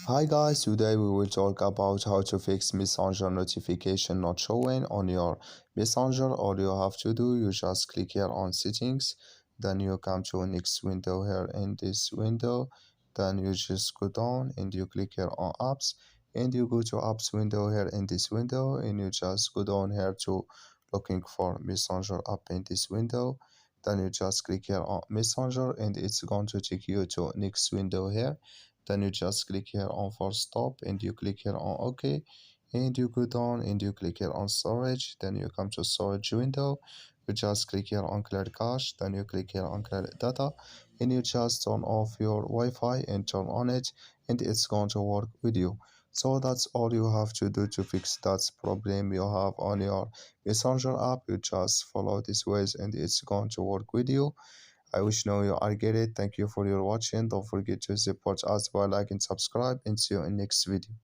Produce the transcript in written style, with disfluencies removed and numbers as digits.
Hi guys, today we will talk about how to fix Messenger notification not showing on your Messenger. All you have to do, you just click here on settings, then you come to next window here in this window, then you just go down and you click here on apps and you go to apps window here in this window and you just go down here to looking for Messenger app in this window. Then you just click here on Messenger and it's going to take you to next window here, then you just click here on force stop and you click here on OK and you go down and you click here on storage, then you come to storage window, you just click here on clear cache, then you click here on clear data and you just turn off your Wi-Fi and turn on it and it's going to work with you. So that's all you have to do to fix that problem you have on your Messenger app. You just follow these ways and it's going to work with you. I wish now you are get it. Thank you for your watching. Don't forget to support us by like and subscribe and see you in next video.